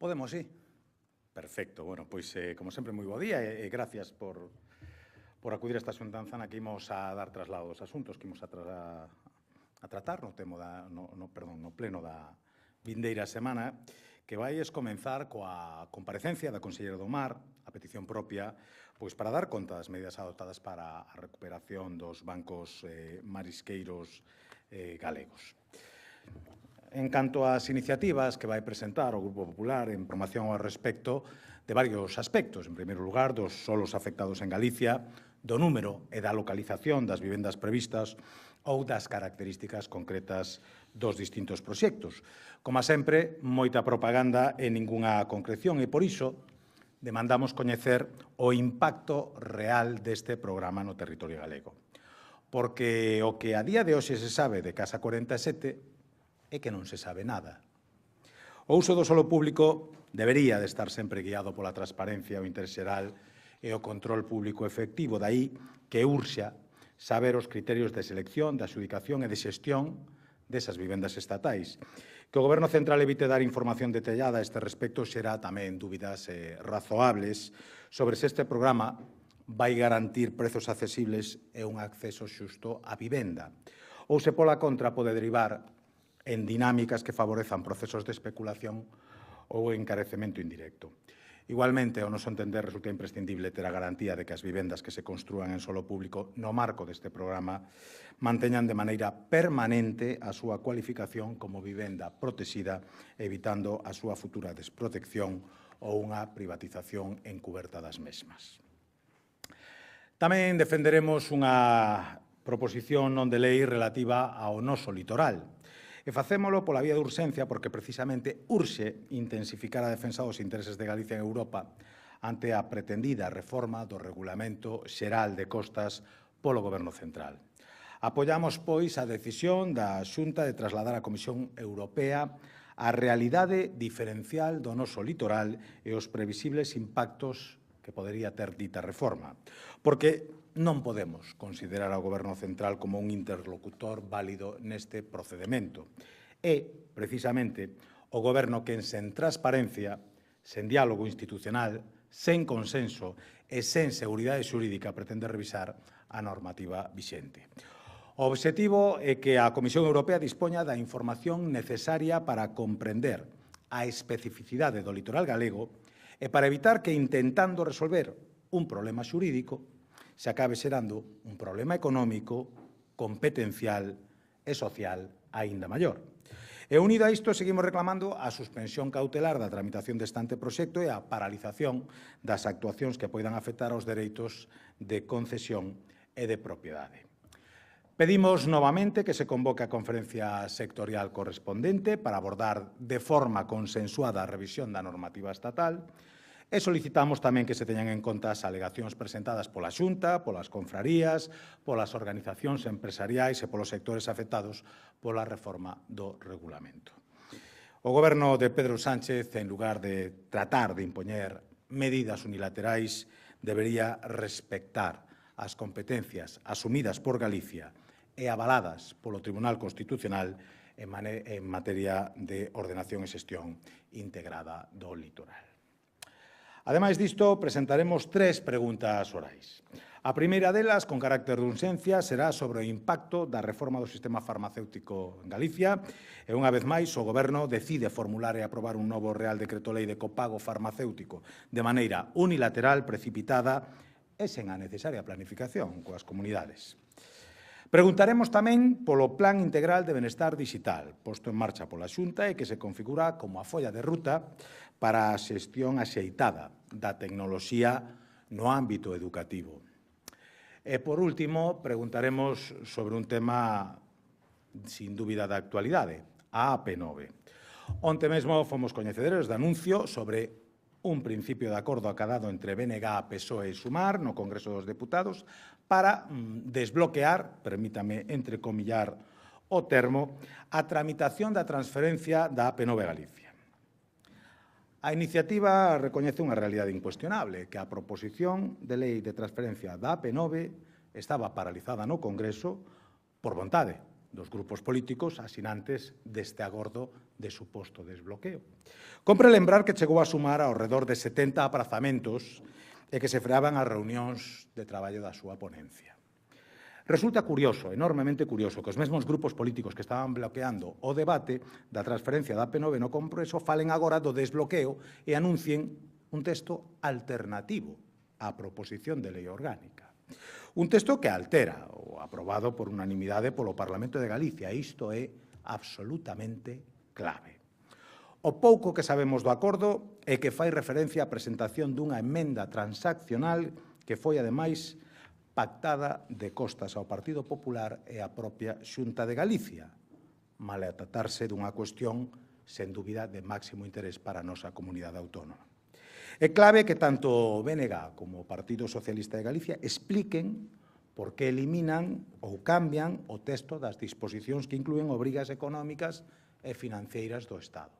podemos, sí. Perfecto. Bueno, pois, como sempre, moi bo día e gracias por acudir a esta xuntanza na que imos a dar traslado dos asuntos que imos a tratar no pleno da vindeira semana, que vai comenzar coa comparecencia da conselleira do Mar, a petición propia, pois para dar conta das medidas adoptadas para a recuperación dos bancos marisqueiros galegos. En canto ás iniciativas que vai presentar o Grupo Popular en promoción ao respecto de varios aspectos. En primeiro lugar, dos solos afectados en Galicia, do número e da localización das vivendas previstas ou das características concretas dos distintos proxectos. Como sempre, moita propaganda e ningunha concreción e, por iso, demandamos coñecer o impacto real deste programa no territorio galego. Porque o que a día de hoxe se sabe de Casa 47 é que non se sabe nada. O uso do solo público debería de estar sempre guiado pola transparencia, o interés xeral e o control público efectivo. Daí que urxa saber os criterios de selección, de adxudicación e de xestión desas vivendas estatais. Que o Goberno Central evite dar información detallada a este respecto xera tamén dúbidas razoables sobre se este programa vai garantir prezos accesibles e un acceso xusto á vivenda. Ou se pola contra pode derivar en dinámicas que favorezan procesos de especulación ou encarecemento indirecto. Igualmente, ao noso entender, resulta imprescindible ter a garantía de que as vivendas que se construan en solo público no marco deste programa manteñan de maneira permanente a súa cualificación como vivenda protexida, evitando a súa futura desprotección ou unha privatización encuberta das mesmas. Tamén defenderemos unha proposición non de lei relativa ao noso litoral. E facémolo pola vía de urxencia porque precisamente urxe intensificar a defensa dos intereses de Galicia en Europa ante a pretendida reforma do Regulamento Xeral de Costas polo Goberno Central. Apoiamos, pois, a decisión da Xunta de trasladar á Comisión Europea a realidade diferencial do noso litoral e os previsibles impactos que podería ter dita reforma. Porque non podemos considerar ao Goberno Central como un interlocutor válido neste procedimento. É, precisamente, o Goberno quen sen transparencia, sen diálogo institucional, sen consenso e sen seguridade xurídica pretende revisar a normativa vixente. O obxectivo é que a Comisión Europea dispoña da información necesaria para comprender a especificidade do litoral galego e para evitar que, intentando resolver un problema xurídico, se acabe xerando un problema económico, competencial e social aínda maior. E unido a isto, seguimos reclamando a suspensión cautelar da tramitación deste anteproxecto e a paralización das actuacións que poidan afectar aos dereitos de concesión e de propiedade. Pedimos novamente que se convoque a conferencia sectorial correspondente para abordar de forma consensuada a revisión da normativa estatal e solicitamos tamén que se teñan en conta as alegacións presentadas pola Xunta, polas confrarías, polas organizacións empresariais e polos sectores afectados pola reforma do regulamento. O Goberno de Pedro Sánchez, en lugar de tratar de impoñer medidas unilaterais, debería respectar as competencias asumidas por Galicia e avaladas polo Tribunal Constitucional en materia de ordenación e xestión integrada do litoral. Ademais disto, presentaremos 3 preguntas orais. A primeira delas, con carácter de urxencia, será sobre o impacto da reforma do sistema farmacéutico en Galicia e, unha vez máis, o Goberno decide formular e aprobar un novo Real Decreto Lei de copago farmacéutico de maneira unilateral, precipitada e sen a necesaria planificación coas comunidades. Preguntaremos tamén polo Plan Integral de Benestar Digital, posto en marcha pola Xunta e que se configura como a folla de ruta para a xestión axeitada da tecnoloxía no ámbito educativo. E, por último, preguntaremos sobre un tema sin dúbida da actualidade, a AP9. Onte mesmo fomos coñecedores do anuncio sobre un principio de acordo acadado entre BNG, PSOE e Sumar no Congreso dos Deputados para desbloquear, permítame entrecomillar o termo, a tramitación da transferencia da AP9 Galicia. A iniciativa recoñece unha realidade incuestionable, que a proposición de lei de transferencia da AP9 estaba paralizada no Congreso por vontade dos grupos políticos asinantes deste acordo de suposto desbloqueo. Compre lembrar que chegou a sumar ao redor de 70 aprazamentos e que se freaban as reunións de traballo da súa ponencia. Resulta curioso, enormemente curioso, que os mesmos grupos políticos que estaban bloqueando o debate da transferencia da P9 no Congreso falen agora do desbloqueo e anuncien un texto alternativo á proposición de lei orgánica. Un texto que altera o aprobado por unanimidade polo Parlamento de Galicia. Isto é absolutamente clave. O pouco que sabemos do acordo é que fai referencia á presentación dunha emenda transaccional que foi, ademais, pactada de costas ao Partido Popular e á propia Xunta de Galicia, male a tratarse dunha cuestión, sen dúbida, de máximo interés para a nosa comunidade autónoma. É clave que tanto o BNG como o Partido Socialista de Galicia expliquen por que eliminan ou cambian o texto das disposicións que inclúen obrigas económicas e financeiras do Estado.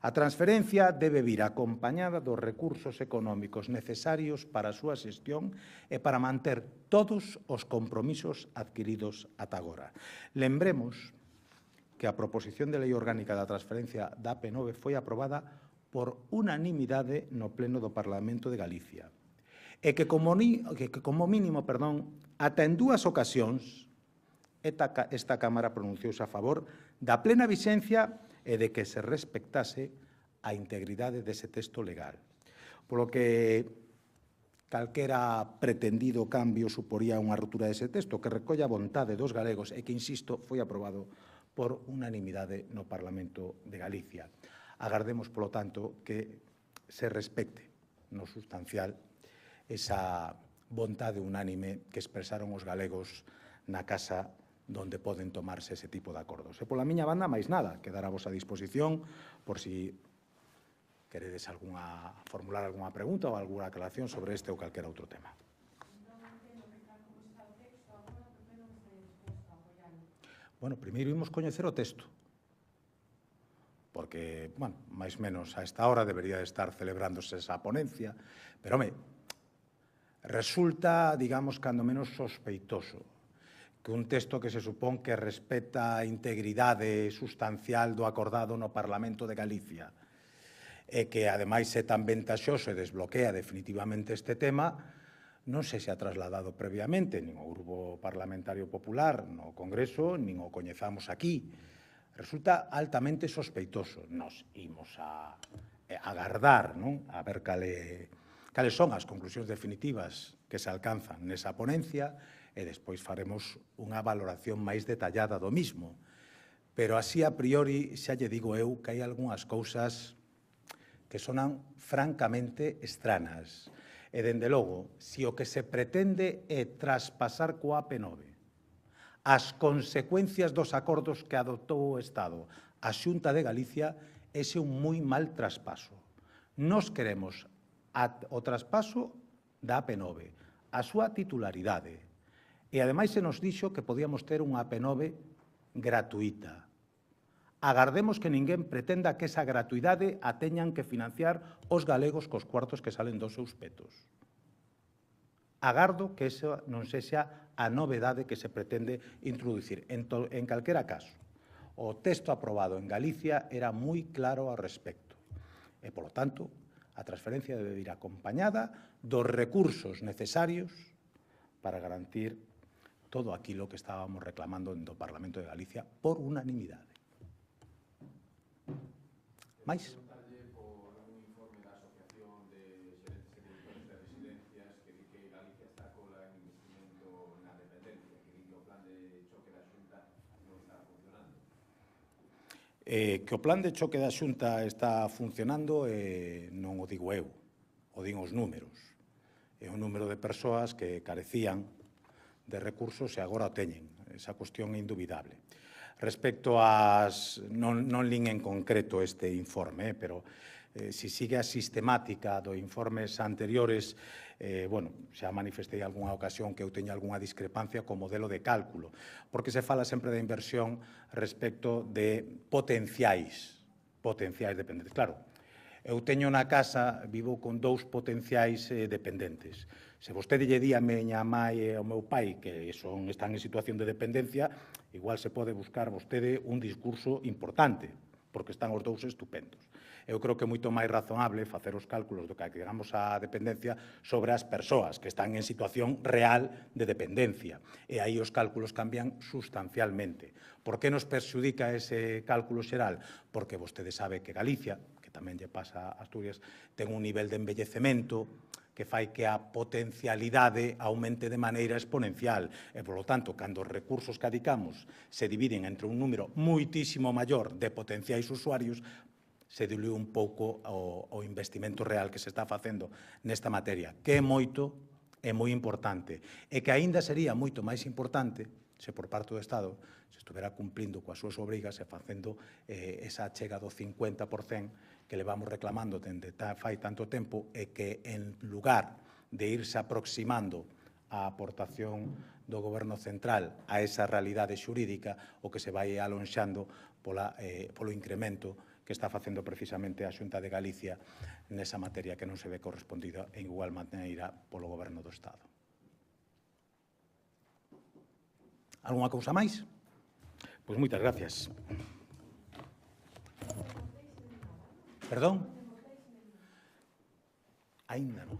A transferencia debe vir acompañada dos recursos económicos necesarios para a súa xestión e para manter todos os compromisos adquiridos ata agora. Lembremos que a proposición de lei orgánica da transferencia da P9 foi aprobada por unanimidade no Pleno do Parlamento de Galicia e que como mínimo, ata en dúas ocasións, esta Cámara pronunciouse a favor da plena vixencia e de que se respectase a integridade dese texto legal. Polo que calquera pretendido cambio suporía unha ruptura dese texto que recolle a vontade dos galegos e que, insisto, foi aprobado por unanimidade no Parlamento de Galicia. Agardemos, polo tanto, que se respecte no sustancial esa vontade unánime que expresaron os galegos na casa donde poden tomarse ese tipo de acordos. E pola miña banda, máis nada, quedar a vosa disposición por si queredes formular algunha pregunta ou algunha aclaración sobre este ou calquera outro tema. Bueno, primeiro imos coñecer o texto, porque, bueno, máis menos a esta hora debería de estar celebrándose esa ponencia, pero, home, resulta, digamos, cando menos sospeitoso que un texto que se supón que respeta a integridade sustancial do acordado no Parlamento de Galicia e que, ademais, é tan ventaxoso e desbloquea definitivamente este tema, non se ha trasladado previamente nin ao Grupo Parlamentario Popular no Congreso, nin o coñezamos aquí. Resulta altamente sospeitoso. Nos imos a agardar, non? A ver cales son as conclusións definitivas que se alcanzan nesa ponencia e despois faremos unha valoración máis detallada do mismo. Pero así a priori xa lle digo eu que hai algunhas cousas que sonan francamente estranas. E, dende logo, se o que se pretende é traspasar coa P9 as consecuencias dos acordos que adoptou o Estado a Xunta de Galicia, ese é un moi mal traspaso. Nos queremos o traspaso da P9, a súa titularidade. E, ademais, se nos dixo que podíamos ter unha P9 gratuita. Agardemos que ninguén pretenda que esa gratuidade a teñan que financiar os galegos cos cuartos que salen dos seus petos. Agardo que esa non sexa a novedade que se pretende introducir. En calquera caso, o texto aprobado en Galicia era moi claro ao respecto. E, polo tanto, a transferencia debe ir acompañada dos recursos necesarios para garantir todo aquilo que estábamos reclamando no Parlamento de Galicia por unanimidade. Mais? Que o plan de choque da Xunta está funcionando non o digo eu, o din os números. É un número de persoas que carecían de recursos e agora o teñen. Esa cuestión é indubidable. Respecto ás... Non lín en concreto este informe, pero se sigue a sistemática dos informes anteriores, xa manifestei algunha ocasión que eu teño algunha discrepancia co modelo de cálculo, porque se fala sempre da inversión respecto de potenciais dependentes. Claro, Eu teño na casa, vivo con 2 potenciais dependentes. Se vostede lle di a miña mãe e ao meu pai que están en situación de dependencia, igual se pode buscar vostede un discurso importante, porque están os dous estupendos. Eu creo que é moito máis razonable facer os cálculos do que digamos a dependencia sobre as persoas que están en situación real de dependencia. E aí os cálculos cambian sustancialmente. Por que nos perxudica ese cálculo xeral? Porque vostede sabe que Galicia, que tamén lle pasa a Asturias, ten un nivel de envellecemento que fai que a potencialidade aumente de maneira exponencial. E, polo tanto, cando os recursos que adicamos se dividen entre un número moitísimo maior de potenciais usuarios, se dilúe un pouco o investimento real que se está facendo nesta materia, que é moito e moi importante, e que aínda sería moito máis importante se por parte do Estado se estuvera cumplindo coas súas obrigas e facendo esa achega do 50% que levamos reclamando dende fai tanto tempo e que, en lugar de irse aproximando a aportación do Goberno central a esa realidade xurídica, o que se vai alonxando polo incremento que está facendo precisamente a Xunta de Galicia nesa materia que non se ve correspondida en igual maneira polo Goberno do Estado. Algunha cousa máis? Pois moitas gracias. Perdón? Aínda non.